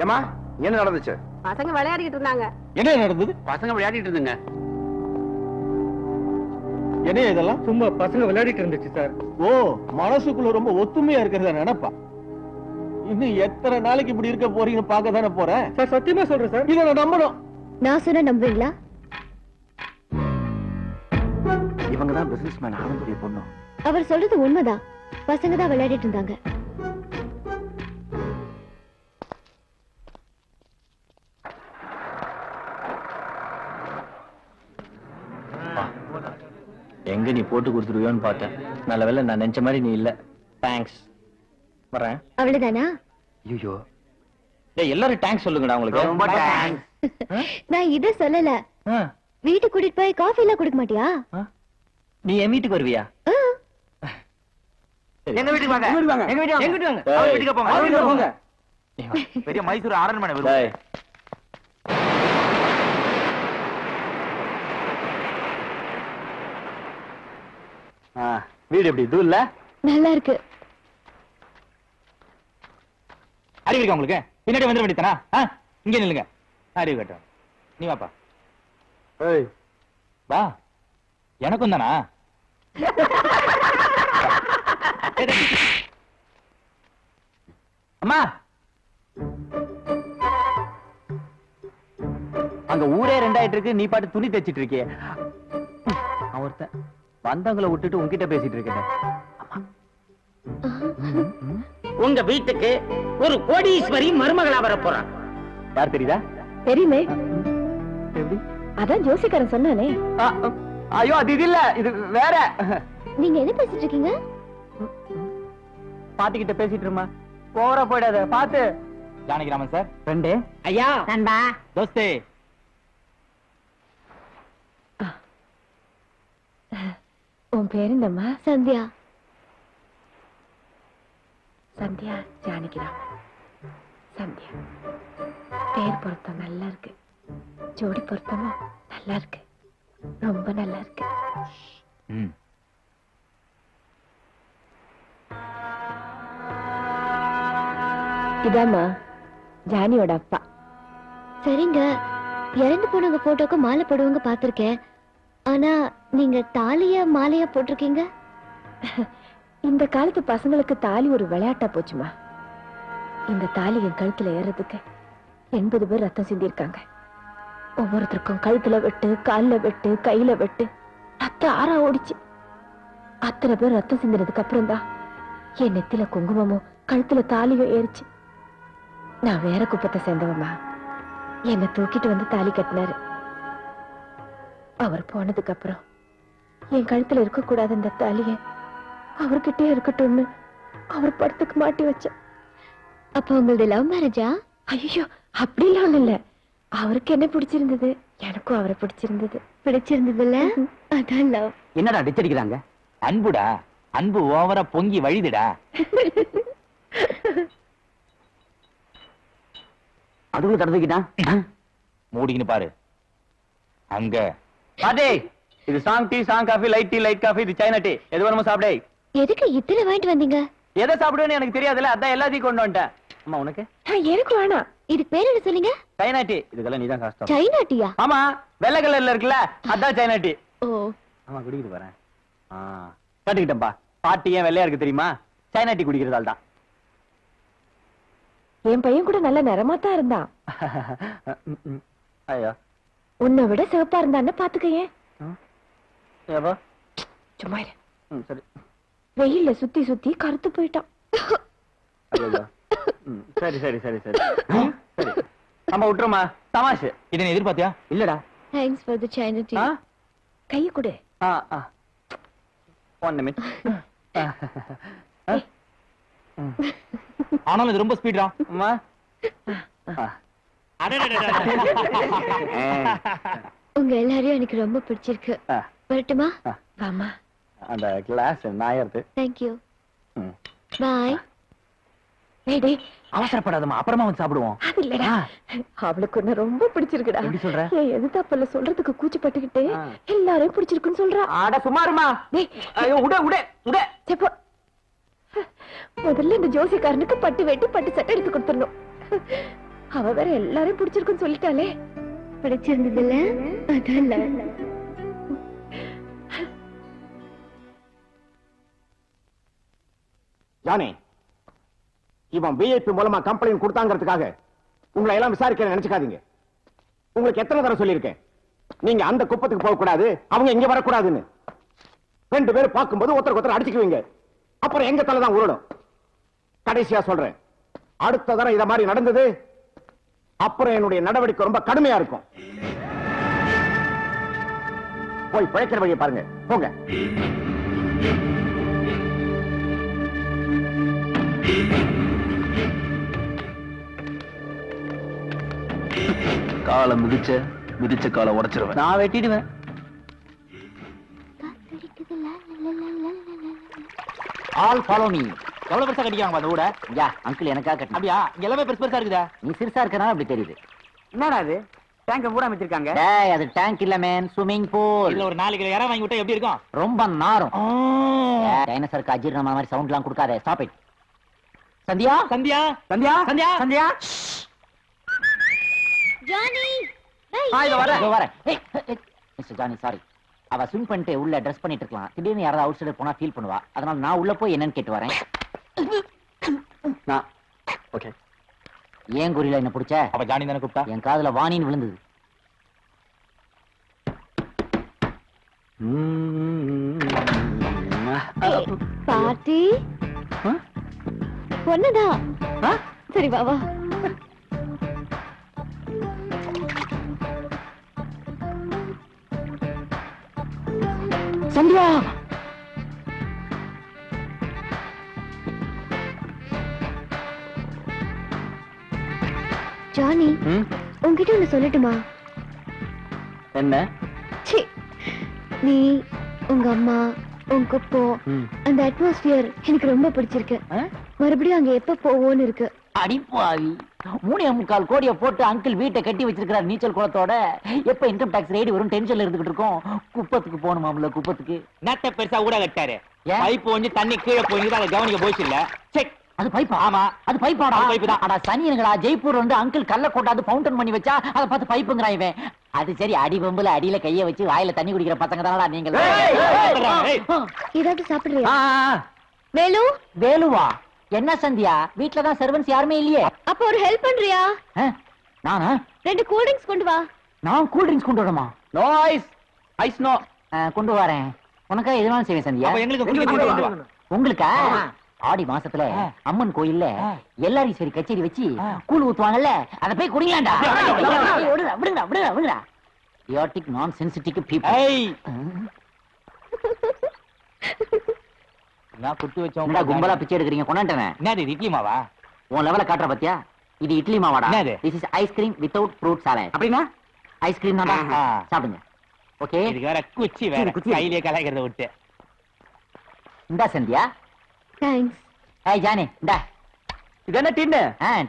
ஏமா என்ன நடந்துச்சு? பசங்க விளையாடிட்டு இருந்தாங்க. என்ன நடந்தது? பசங்க விளையாடிட்டு இருந்துங்க. என்ன இதெல்லாம்? சும்மா பசங்க விளையாடிட்டு இருந்துச்சு சார். ஓ, மனசுக்குள்ள ரொம்ப ஒத்துமையா இருக்கிறதா நினைப்பா. இன்னும் எத்தனை நாளைக்கு இப்படி இருக்க போறீங்கன்னு பார்க்க தானே போறேன். சார் சத்தியமா சொல்றேன் சார். இதை நான் நம்பணும். நான் சொன்ன நம்புவீங்களா? இவங்க தான் பிசினஸ் மேன் ஆனந்துடைய பொண்ணு. அவர் சொல்றது உண்மைதான். பசங்க தான் விளையாடிட்டு இருந்தாங்க. எங்க நீ போட்டு கொடுத்துருவியோன்னு பார்த்தேன். நல்ல வேளை நான் நினைச்ச மாதிரி நீ இல்ல. தேங்க்ஸ். வரேன். அவ்வளவுதானா? ஐயோ, எல்லாரும் தேங்க்ஸ் சொல்லுங்கடா உங்களுக்கு. ரொம்ப தேங்க்ஸ். நான் இத சொல்லல. வீட்டுக்கு கூட்டிட்டு போய் காஃபி எல்லாம் குடிக்க மாட்டியா? நீ என் வீட்டுக்கு வருவியா? எங்க வீட்டுக்கு வாங்க. எங்க வீட்டுக்கு வாங்க. அவர் வீட்டுக்கு போங்க. அவங்க போங்க. பெரிய மைசூர் அரண்மனை வரும். வீடு எப்படி இது இல்ல? நல்லா இருக்கு. அறிவு இருக்கா உங்களுக்கு? பின்னாடி வந்துட வேண்டியதானா? இங்க நில்லுங்க. அறிவு கேட்டோம். நீ வாப்பா. வா. எனக்கும் தானா? அம்மா, அங்க ஊரே ரெண்டாயிட்டு இருக்கு, நீ பாட்டு துணி தைச்சிட்டு இருக்கிய. ஒருத்தன் வந்தவங்களை விட்டுட்டு உன்கிட்ட பேசிட்டு இருக்கேன். உங்க வீட்டுக்கு ஒரு கோடீஸ்வரி மருமகளா வர போறான். யார் தெரியுதா? தெரியுமே. எப்படி? அதான் ஜோசிக்காரன் சொன்னானே. ஐயோ, அது இது இல்ல, இது வேற. நீங்க என்ன பேசிட்டு இருக்கீங்க? பாட்டிக்கிட்ட பேசிட்டு இருமா. போற போயிடாத பாத்து. Janakiraman sir, friend. ஐயா நண்பா, தோஸ்தே. உன் பேரு என்னம்மா? சந்தியா. சந்தியா ஜானகிராமன். சந்தியா பேர் பொருத்தம் நல்லா இருக்கு. ஜோடி பொருத்தமும் நல்லா இருக்கு. ரொம்ப நல்லா இருக்கு. இதாம்மா ஜானியோட அப்பா. சரிங்க, இறந்து போனவங்க போட்டோக்கு மாலை போடுவங்க பாத்திருக்கேன். ஆனா நீங்க தாலிய மாலையா போட்டிருக்கீங்க. இந்த காலத்து பசங்களுக்கு தாலி ஒரு விளையாட்டா போச்சுமா. இந்த தாலி என் கழுத்துல ஏறதுக்கு 80 பேர் ரத்தம் சிந்திருக்காங்க. ஒவ்வொருத்தருக்கும் கழுத்துல வெட்டு, கால்ல வெட்டு, கையில வெட்டு, ரத்தம் ஆறா ஓடிச்சு. அத்தனை பேர் ரத்தம் சிந்தினதுக்கு அப்புறம் தான் என் நெத்தில குங்குமமும் கழுத்துல தாலியும் ஏறிச்சு. நான் வேற குப்பத்தை சேர்ந்தவமா. என்னை தூக்கிட்டு வந்து தாலி கட்டினாரு. அவர் போனதுக்கு அப்புறம் என் கழுத்துல இருக்க கூடாது இந்த தாலிய, அவர்கிட்டே இருக்கட்டும்னு அவர் படத்துக்கு மாட்டி வச்சேன். அப்ப உங்களது லவ் மேரேஜா? ஐயோ, அப்படிலாம் ஒண்ணு இல்ல. அவருக்கு என்ன பிடிச்சிருந்தது, எனக்கும் அவரை பிடிச்சிருந்தது. பிடிச்சிருந்ததுல்ல, அதான் லவ். என்னடா டிச்சடிக்கிறாங்க? அன்புடா, அன்பு ஓவரா பொங்கி வழிதுடா. அதுவும் தடுத்துக்கிட்டான். மூடிக்கின்னு பாரு. அங்க பாட்டே, இது song tea, song coffee, light tea, light coffee, இது சைனா டீ. எது வேணுமோ சாப்பிடே. எதுக்கு இத்தனை வாங்கிட்டு வந்தீங்க? எதை சாப்பிடுவேன்னு எனக்கு தெரியாதுல்ல, அதான் எல்லாத்தையும் கொண்டு வந்துட்டேன். அம்மா உனக்கு? எனக்கு வேணாம். இதுக்கு பேர் என்ன சொன்னீங்க? China tea. இதுக்கெல்லாம் நீதான் கஷ்டம். சைனா டீயா? ஆமா, வெள்ளை கலர்ல இருக்குல்ல, அதான் சைனா டீ. ஓ, ஆமா, குடிக்கிட்டு வரேன். கட்டுக்கிட்டப்பா. பாட்டி ஏன் வெள்ளையா இருக்கு தெரியுமா? சைனா டீ குடிக்கிறதால தான். என் பையன் கூட நல்ல நிறமா தான் இருந்தான். ஐயா, உன்னை விட சிவப்பா இருந்தான்னு பாத்துக்கேன். ஏவா சும்மா இரு. சரி. வெயில்ல சுத்தி சுத்தி கருத்து போயிட்டான். ஐயோ, சரி சரி சரி சரி சரி. அம்மா விட்டுருமா, தமாஷு. இதை நீ எதிர்பார்த்தியா? இல்லடா. Thanks for the China tea. கையை கொடு. 1 minute. ஆனாலும் இது ரொம்ப ஸ்பீடா. அம்மா, உங்க எல்லாரையும் எனக்கு ரொம்ப பிடிச்சிருக்கு. வரட்டுமா? வாமா. அந்த கிளாஸ் நாயர்து. Thank you. Bye. டேய், அவசரப்படாதம்மா, அப்புறமா வந்து சாப்பிடுவோம். அது இல்லடா, அவளுக்கு உன்னை ரொம்ப பிடிச்சிருக்குடா. எப்படி சொல்ற? ஏன் எதுதாப்பல சொல்றதுக்கு கூச்சப்பட்டுக்கிட்டு எல்லாரையும் பிடிச்சிருக்குன்னு சொல்றா. ஆட சுமாருமா. டேய், ஐயோ, உட உட உட. செப்போ. முதல்ல இந்த ஜோசிக்காரனுக்கு பட்டு வெட்டி பட்டு சட்டை எடுத்து கொடுத்துடணும். அவ வேற எல்லாரும் பிடிச்சிருக்குன்னு சொல்லிட்டாலே. பிடிச்சிருந்ததுல அதான். ஜானி, இவன் விஐபி மூலமா கம்ப்ளைண்ட் கொடுத்தாங்கிறதுக்காக உங்களை எல்லாம் விசாரிக்க நினைச்சுக்காதீங்க. உங்களுக்கு எத்தனை தடவை சொல்லியிருக்கேன், நீங்க அந்த குப்பத்துக்கு போக கூடாது, அவங்க இங்க வரக்கூடாதுன்னு. 2 பேரும் பார்க்கும்போது ஒருத்தருக்கு ஒருத்தர் அடிச்சுக்குவீங்க. அப்புறம் எங்க தலை தான் உருளும். கடைசியா சொல்றேன், அடுத்த தடவை இத மாதிரி நடந்தது அப்புறம் என்னுடைய நடவடிக்கை ரொம்ப கடுமையா இருக்கும். போய் பிழைக்கிற வழியை பாருங்க, போங்க. காலை மிதிச்ச காலை உடைச்சிருவேன். நான் வெட்டிடுவேன். All follow me. எவ்வளவு பெருசா கட்டிக்காங்க அந்த ஊட? யா அங்கிள் எனக்காக கட்டணும். அப்படியா? இங்க எல்லாமே பெருசு பெருசா இருக்குதா? நீ சிறுசா இருக்கனால அப்படி தெரியுது. என்னடா அது? டேங்க மூட வச்சிருக்காங்க. டேய், அது டேங்க் இல்ல மேன், ஸ்விமிங் பூல். இதுல ஒரு 4 கிலோ இறை வாங்கி விட்டா எப்படி இருக்கும்? ரொம்ப நாரும். டைனோசருக்கு அஜீரணம் மாதிரி சவுண்ட்லாம் கொடுக்காத. Stop it. Sandhya, Sandhya, Sandhya, Sandhya, Sandhya. Johnny, இதோ வரேன். ஏய், மிஸ்டர் ஜானி, சாரி. அவ ஸ்விம் பண்ணிட்டு உள்ள ட்ரெஸ் பண்ணிட்டு இருக்கலாம். திடீர்னு யாராவது அவுட் சைடர் போனா ஃபீல் பண்ணுவா. அதனால நான் உள்ள போய் என்னன்னு கேட்டு வரேன். ஓகே. ஏன் குறியில என்ன பிடிச்ச? அப்ப ஜானி தானே கூப்பிட்டா? என் காதுல வாணின்னு விழுந்தது. பாட்டி பொண்ணுதான். சரி வா வா. சந்தியா, ஜானி, உன்கிட்ட ஒண்ணு சொல்லட்டுமா? என்ன? ச்சீ, நீ, உங்க அம்மா, உங்க குப்பம், அந்த அட்மாஸ்பியர் எனக்கு ரொம்ப பிடிச்சிருக்கு. மறுபடியும் அங்க எப்ப போவோன்னு இருக்கு. அடிப்பாவி, 3.25 கோடியை போட்டு அங்கிள் வீட்டை கட்டி வச்சிருக்கிறார் நீச்சல் குளத்தோட. எப்ப இன்கம் டாக்ஸ் ரெய்டு வரும் டென்ஷன்ல இருந்துகிட்டு இருக்கோம். குப்பத்துக்கு போகணுமாம்ல, குப்பத்துக்கு. நட்ட பெருசா ஊட கட்டாரு. ஏன்? பைப் ஒண்ணு தண்ணி கீழே போய் அதை கவனிக்க போச்சு இல்ல. செக். அது பைப்பா? ஆமா. அது பைப்பாடா? அது பைப்பு தான். அடா சனியனுங்களா, ஜெய்ப்பூர் வந்து அங்கிள் கல்ல கொண்டாந்து ஃபவுண்டன் பண்ணி வச்சா அதை பார்த்து பைப்புங்கிறான் இவன். அது சரி, அடி பம்புல அடியில கைய வச்சு வாயில தண்ணி குடிக்கிற பசங்க தானடா நீங்கள். ஏதாவது சாப்பிடுறியா? ஆ, வேலு, வேலுவா? என்ன சந்தியா, வீட்டுலதான் சர்வன்ஸ் யாருமே இல்லையே. அப்ப ஒரு ஹெல்ப் பண்றியா? நானா? 2 கூல் ட்ரிங்க்ஸ் கொண்டு வா. நான் கூல் ட்ரிங்க்ஸ் கொண்டு வரணுமா? No ice. Ice no. கொண்டு வரேன். உனக்கா எதுனாலும் செய்வேன் சந்தியா. அப்ப எங்களுக்கு குடிக்க கொண்டு வா. உங்களுக்கா? ஆடி மாசத்துல அம்மன் கோயில்ல எல்லாரும் சரி கச்சேரி வச்சு கூழ் ஊத்துவாங்கல்ல, அத போய் குடிங்களாண்டா. விடுங்கடா. Idiotic, non-sensitive people. ஏய், நான் குட்டி வச்சோம். என்னடா கும்பலா பிச்சை எடுக்கிறீங்க? கொண்டாட்டனே. என்னது இது, இட்லி மாவா? உன் லெவல காட்டுற பாத்தியா? இது இட்லி மாவாடா. என்னது? This is ice cream without fruit salad. அப்படின்னா ஐஸ்கிரீம் தான்டா. சாப்பிடுங்க. ஓகே. இதுக்கு வேற குச்சி வேற குச்சி. கையிலே கலாய்க்கிறத விட்டு. இந்தா சந்தியா. தேங்க்ஸ். ஏய் ஜானி, இந்தா. இது என்ன டின்னு?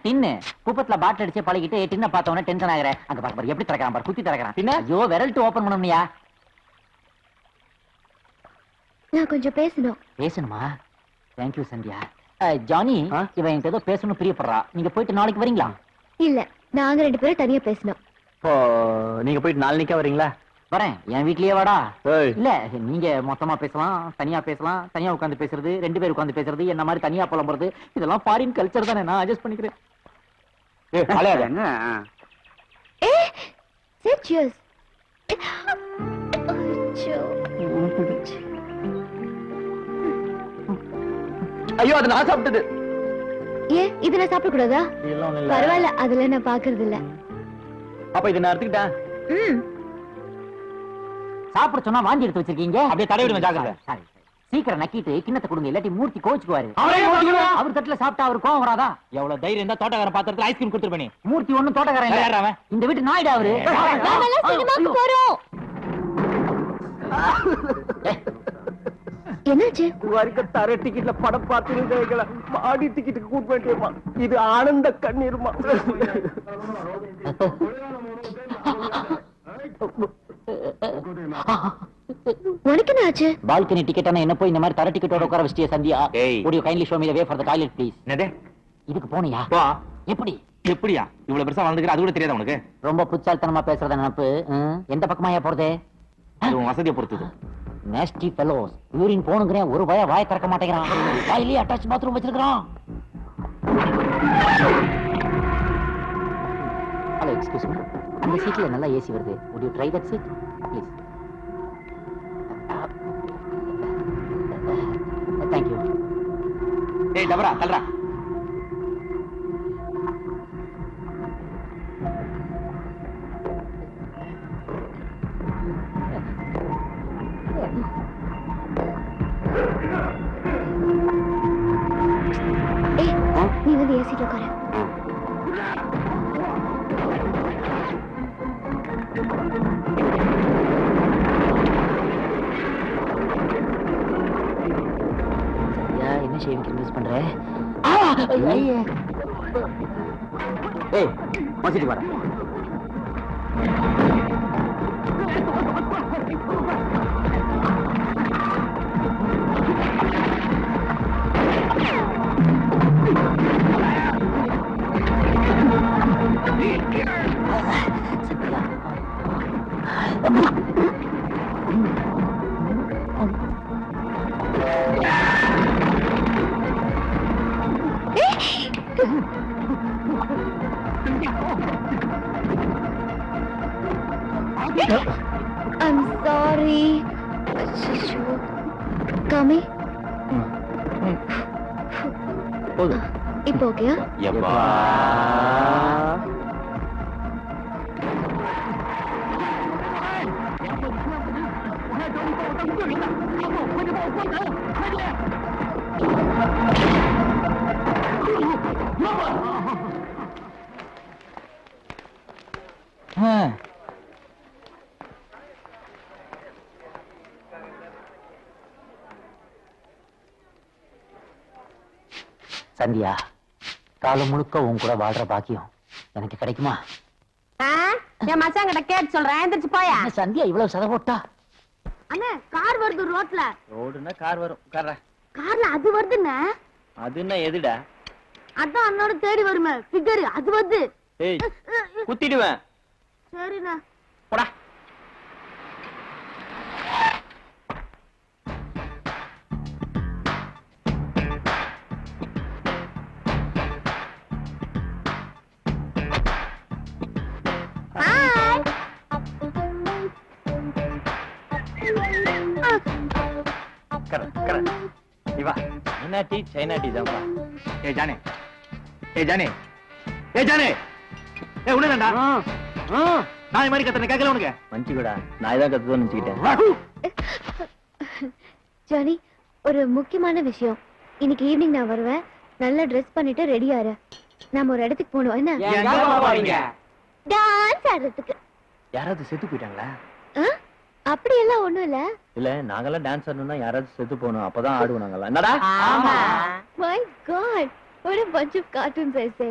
டின்னு. குப்பத்துல பாட்டில் அடிச்சு பழகிட்டு டின்ன பார்த்த உடனே டென்ஷன் ஆகுற. அங்க பாரு எப்படி திறக்கிறான் பாரு, குத்தி திறக்கிறான். பின்ன? ஐயோ, விரல்ட்டு ஓபன் பண்ணணும்யா. நான் கொஞ்சம் பேசணும். பேசணுமா? தேங்க்யூ சந்தியா. ஜானி, இவன் என்கிட்ட ஏதோ பேசணும் பிரியப்படுறா. நீங்க போயிட்டு நாளைக்கு வரீங்களா? இல்ல, நாங்க 2 பேரும் தனியா பேசணும். நீங்க போயிட்டு நாளைக்கா வரீங்களா? வரேன். என் வீட்லயே வாடா. ஏய். இல்ல, நீங்க மொத்தமா பேசலாம், தனியா பேசலாம். தனியா உட்கார்ந்து பேசுறது, 2 பேர் உட்கார்ந்து பேசுறது, என்ன மாதிரி தனியா புலம்புறது, இதெல்லாம் ஃபாரின் கல்ச்சர் தானே. நான் அட்ஜஸ்ட் பண்ணிக்கிறேன். ஏய், அலையாத. ஏ, say cheers. அச்சோ. ஐயோ, அது நான் சாப்பிட்டது. ஏன் இது நான் சாப்பிட கூடாதா? இதெல்லாம் ஒண்ணும் இல்ல. பரவாயில்ல, அதுல நான் பாக்குறது இல்ல. அப்ப இதை நான் எடுத்துக்கிட்டேன். ம், சாப்பிட சொன்னா வாந்தி எடுத்து வச்சிருக்கீங்க. அப்படியே தடவி விடுங்க, ஜாக்கிரதை. Sorry. சீக்கிரம் நக்கிட்டு கிண்ணத்தை கொடுங்க, இல்லாட்டி மூர்த்தி கோச்சுக்குவாரு. அவரே கோச்சுக்குவா? அவர் தட்டுல சாப்பிட்டா அவர் கோவம் வராதா? எவ்வளவு தைரியம் இருந்தா தோட்டக்காரன் பாத்திரத்துல ஐஸ்கிரீம் கொடுத்துருப்பேன். மூர்த்தி ஒண்ணும் தோட்டக்காரன் இல்ல. யாரா அவன்? இந்த வீட்டு நாயுடா அவரு. நாமெல்லாம் சினிமாக்கு போறோம். என்னாச்சு? வரைக்கும் தர டிக்கெட்ல படம் பார்த்துருந்தீங்களா? மாடி டிக்கெட்டுக்கு கூட்டு வேண்டியமா? இது ஆனந்த கண்ணீர்மா. உனக்கு என்ன ஆச்சு? பால்கனி டிக்கெட்டான என்ன போய் இந்த மாதிரி தர டிக்கெட்டோட உட்கார வச்சிட்டியா சந்தியா? ஏய். would you kindly show me the way for the toilet please? என்னது? இதுக்கு போனியா? போ. எப்படி? எப்படியா இவ்வளவு பெருசா வளர்ந்துக்கிற அது கூட தெரியாத உனக்கு? ரொம்ப புச்சால்தனமா பேசுறத நினப்பு. எந்த பக்கமாயா போறது? அது உன் வசதியை பொறுத்தது. Nasty fellows. யூரின் போனுங்கிறேன், ஒரு வாய் திறக்க மாட்டேங்கிறான். வாயிலே அட்டாச் பாத்ரூம் வச்சிருக்கான். Hello, excuse me. அந்த சீட்ல நல்லா ஏசி வருது. would you try that seat please? thank you. ஏய் டபரா தல்றா. ஏய், நீ வந்து ஏசிட்டு உட்காரு. என்ன ஷேவிங் யூஸ் பண்ற? ஏய் மசிட்டு வர. I'm sorry. காமி, போதும். இப்போ ஓகேயா? எப்பா சந்தியா, காலம் முழுக்க உன் கூட வாழ்ற பாக்கியம் எனக்கு கிடைக்குமா? என் மச்சான் கிட்ட கேட்டு சொல்றேன். எந்திரிச்சு போயா. என்ன சந்தியா இவ்வளவு சதை போட்டா? அண்ணே, கார் வருது ரோட்ல. ரோடுன்னா கார் வரும். உட்கார்றா. கார்ல அது வருதுண்ணே. அது என்ன எதுடா? அதான் அண்ணோட தேடி வருமே ஃபிகர், அது வருது. ஏய் குத்திடுவேன். சரிண்ணே. போடா. ஹாய். கரெக்ட். நீ வா. என்ன டீ? சைனா டீ தான்ப்பா. ஏ ஜானே, ஏ ஜானே, ஏ ஜானே, ஏ உன்னடா நான் மாதிரி கத்தனை கேட்கல உனக்கு? மஞ்சுடா, நான் தான் கத்துதோன்னு நினைச்சுக்கிட்டேன். ஜானி, ஒரு முக்கியமான விஷயம். இன்னைக்கு ஈவினிங் நான் வருவேன். நல்லா ட்ரெஸ் பண்ணிட்டு ரெடியா இரு. நாம ஒரு இடத்துக்கு போகணும். என்ன? எங்க போறீங்க? டான்ஸ் ஆடுறதுக்கு. யாராவது செத்து போயிட்டாங்களா? அப்படி எல்லாம் ஒண்ணும் இல்ல. இல்ல, நாங்கெல்லாம் டான்ஸ் ஆடணும்னா யாராவது செத்து போகணும், அப்பதான் ஆடுவோம் நாங்கெல்லாம். என்னடா? My God, what a bunch of cartoons I say.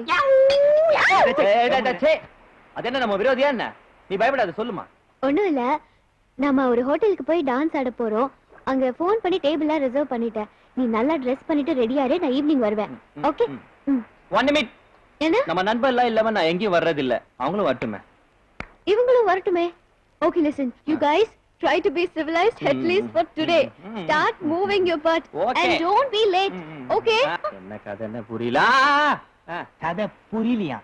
அது என்ன நம்ம விரோதியா என்ன? நீ பயப்படாத, சொல்லுமா. ஒண்ணும் இல்ல, நாம ஒரு ஹோட்டலுக்கு போய் டான்ஸ் ஆட போறோம். அங்க போன் பண்ணி டேபிள்லாம் ரிசர்வ் பண்ணிட்டேன். நீ நல்லா ட்ரெஸ் பண்ணிட்டு ரெடியா இரு. நான் ஈவினிங் வருவேன். ஓகே? ஒன் நிமிட். என்ன? நம்ம நண்பர் எல்லாம் இல்லாம நான் எங்கேயும் வர்றது இல்ல. அவங்களும் வரட்டுமே. இவங்களும் வரட்டுமே. Okay, listen, you guys try to be civilized at least for today. Start moving your butt and don't be late. Okay? என்ன கதை என்ன புரியல? கதை புரியலையா?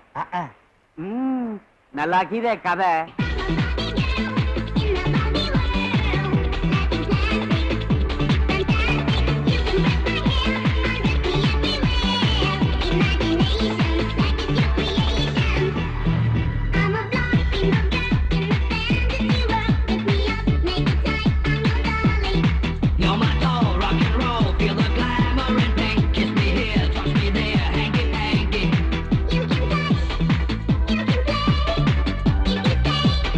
நல்லா கீதே கதை. You can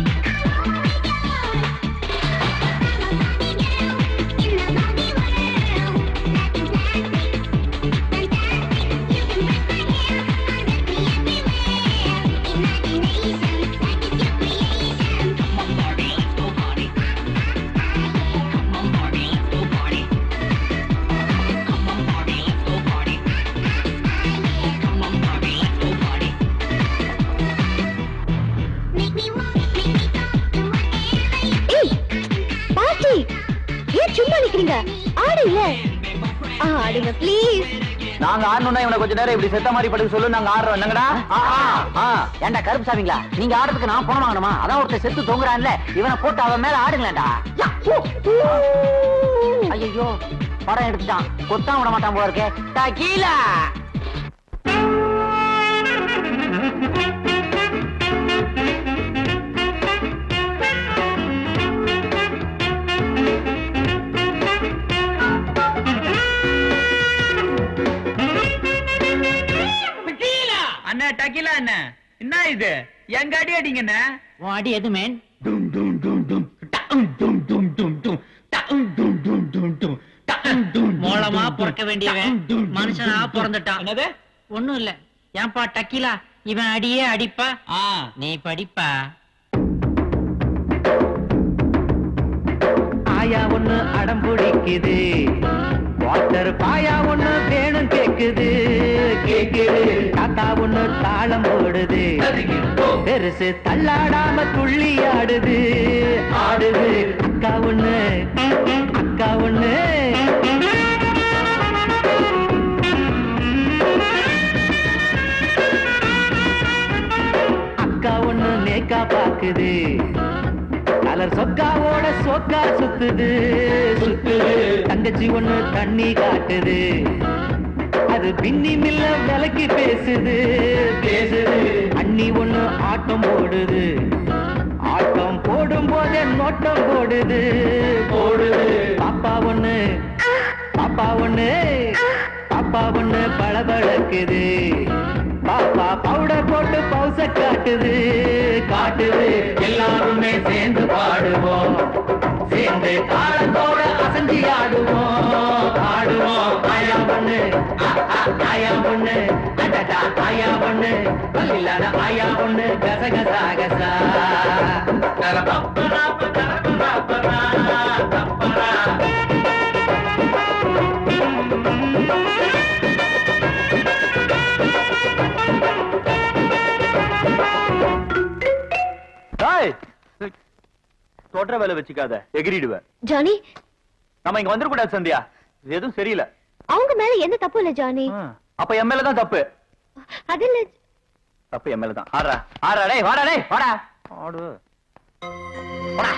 ஏன் சும்மா நிக்கிறீங்க? ஆடுங்க, ஆடுங்க ப்ளீஸ். நாங்க ஆடணும்னா இவனை கொஞ்ச நேரம் இப்படி செத்த மாதிரி படுக்க சொல்லு, நாங்க ஆடுறோம். என்னங்கடா? ஏண்டா கருப்பு சாமிங்களா, நீங்க ஆடுறதுக்கு நான் பணம் வாங்கணுமா? அதான் ஒருத்தர் செத்து தொங்குறான்ல, இவனை போட்டு அவன் மேல ஆடுங்களேன்டா. ஐயோ, படம் எடுத்துட்டான், கொத்தா விட மாட்டான் போல இருக்கே. டகீலா அண்ணா டக்கிலா அண்ணா, என்ன இது எங்க அடி அடிங்கண்ணா? உன் அடி எது மேன்? டும் டும் டும் டும் டும் டும் டும் டும் டும் டும் டும் டும் டும் டும் டும். மூலமா பிறக்க வேண்டியவன் மனுஷனா பிறந்துட்டான். என்னது? ஒண்ணும் இல்ல. ஏன்பா டக்கிலா, இவன் அடியே அடிப்பா, நீ படிப்பா. ஆயா ஒண்ணு அடம் பிடிக்குது, வாட்டர் பாயா ஒண்ணு வேணும் கேக்குது கேக்குது. தாத்தா ஒண்ணு தாளம் போடுது, பெருசு தள்ளாடாம துள்ளி ஆடுது ஆடுது. அக்கா ஒண்ணு அக்கா ஒண்ணு அக்கா ஒண்ணு நேக்கா பாக்குது, கலர் சொக்காவோட சொக்கா சுத்துது சுத்துது. தங்கச்சி ஒண்ணு தண்ணி காட்டுது, அது பின்னி மில்ல விலக்கி பேசுது பேசுது. அண்ணி ஒண்ணு ஆட்டம் போடுது, ஆட்டம் போடும் போதே நோட்டம் போடுது போடுது. பாப்பா ஒண்ணு பாப்பா ஒண்ணு பாப்பா ஒண்ணு பளபளக்குது, பாப்பா பவுடர் போட்டு பவுச காட்டுது காட்டுது. எல்லாருமே சேர்ந்து பாடுவோம், சேர்ந்து தாளத்தோட அசஞ்சி ஆடுவோம் ஆடுவோம். ஆயா பொண்ணு ஆயா பொண்ணு அடடா ஆயா பொண்ணு பல்லில்லாத ஆயா பொண்ணு கசகசா கசா. தோற்ற வேலை வச்சுக்காத, எகிரிடுவேன். ஜானி, நம்ம இங்க வந்துடக்கூடாது சந்தியா, இது எதுவும் சரியில்லை. அவங்க மேல எந்த தப்பு இல்ல ஜானி. அப்ப என் மேலதான் தப்பு. அது இல்ல. தப்பு என் மேலதான். ஆடுறா ஆடுறா, டேய் வாடா, டேய் வாடா, ஆடு. போடா.